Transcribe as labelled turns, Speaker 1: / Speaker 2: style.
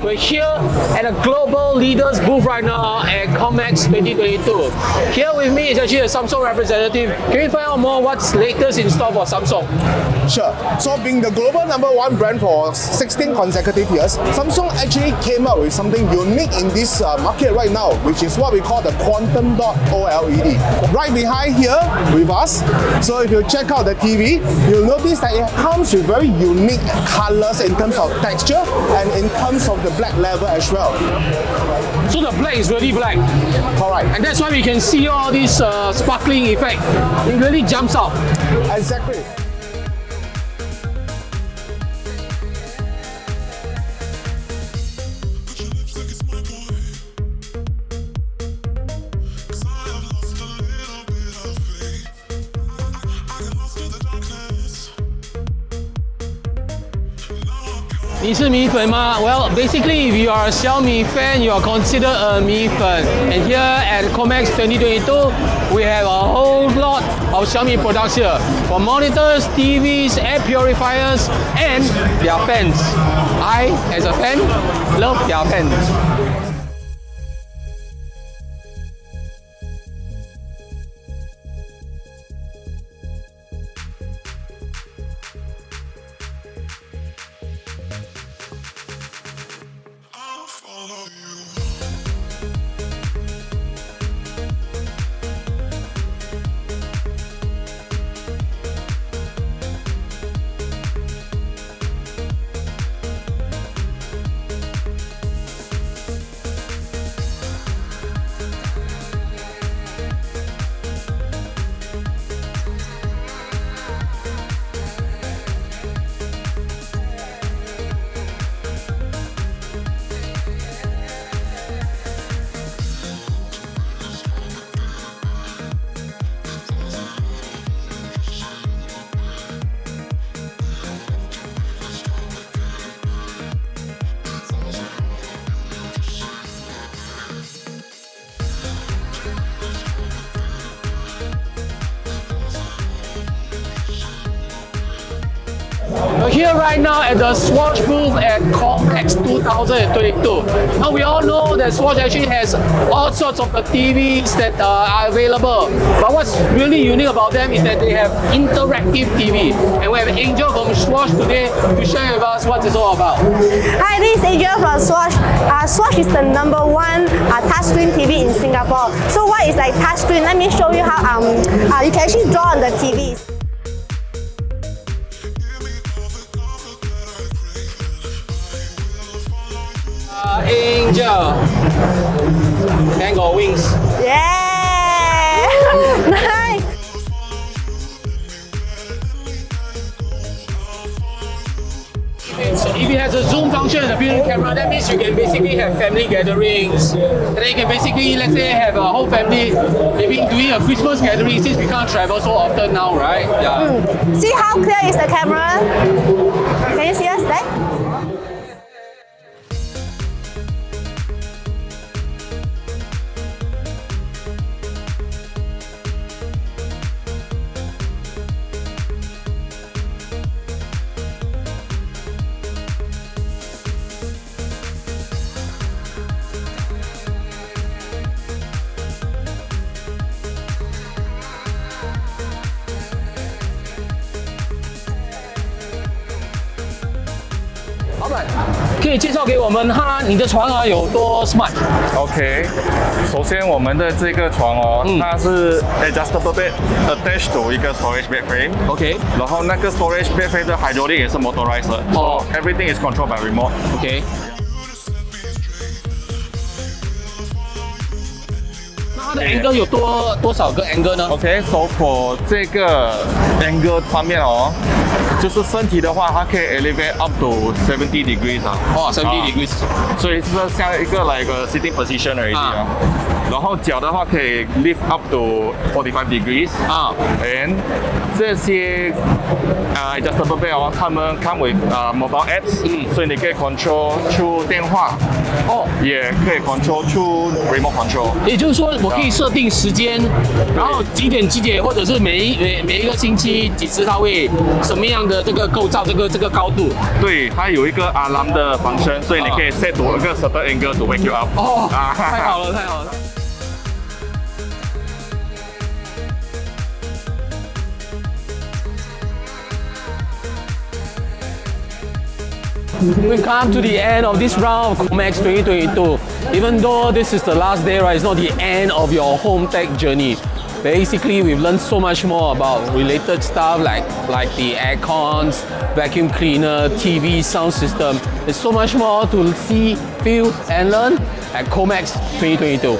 Speaker 1: We're here at a global leaders booth right now at Comex 2022. Here with me is actually a Samsung representative. Can you find out more what's latest in store for Samsung?
Speaker 2: Sure. So being the global #1 brand for 16 consecutive years, Samsung actually came up with something unique in this market right now, which is what we call the quantum dot OLED. Right behind here with us. So if you check out the TV, you'll notice that it comes with very unique colors in terms of texture and in terms of the black level as well.
Speaker 1: So the black is really black.
Speaker 2: Correct.
Speaker 1: And that's why we can see all this sparkling effect. It really jumps out.
Speaker 2: Exactly.
Speaker 1: Well, basically, if you are a Xiaomi fan, you are considered a Mi fan. And here at Comex 2022, we have a whole lot of Xiaomi products here. From monitors, TVs, air purifiers, and their fans. I, as a fan, love their fans. We're here right now at the Swosh booth at Comex 2022. Now we all know that Swosh actually has all sorts of the TVs that are available. But what's really unique about them is that they have interactive TV. And we have Angel from Swosh today to share with us what it's all about.
Speaker 3: Hi, this is Angel from Swosh. Swosh is the #1 touchscreen TV in Singapore. So what is like touchscreen? Let me show you how you can actually draw on the TVs.
Speaker 1: Angel. Then got wings.
Speaker 3: Yeah! Nice!
Speaker 1: So if it has a zoom function in the built-in camera, that means you can basically have family gatherings. And then you can basically, let's say, have a whole family maybe doing a Christmas gathering since we can't travel so often now, right? Yeah.
Speaker 3: See how clear is the camera? Can you see us there?
Speaker 1: 可以介绍给我们你的床有多 smart？
Speaker 4: OK， 首先我们的这个床它是 adjustable bed attached to 一个 storage bed frame。OK， 然后那个 storage bed frame 的 hydraulic 也是 motorized 的。So everything is controlled by remote。OK。
Speaker 1: 它的 angle 有多少个 angle 呢
Speaker 4: ？OK，so for 这个 angle 方面就是身体的话，它可以 elevate up to 70 degrees
Speaker 1: 70 degrees，
Speaker 4: 所以是像一个 like a sitting position already 然后脚的话可以 lift up to 45 degrees and 这些adjustable bed 他们 come with mobile apps，所以你可以 control through 电话，也可以 control through remote control。
Speaker 1: 也就是说，我可以设定时间，然后几点几点，或者是每一个星期几次它会什么样的这个构造，这个高度。
Speaker 4: 对，它有一个 alarm 的 function， 所以你可以 set to 一个 certain angle to wake you up。
Speaker 1: 哦，太好了，太好了。We come to the end of this round of Comex 2022. Even though this is the last day, right, it's not the end of your home tech journey. Basically, we've learned so much more about related stuff like the air cons, vacuum cleaner, TV, sound system. There's so much more to see, feel, and learn at Comex 2022.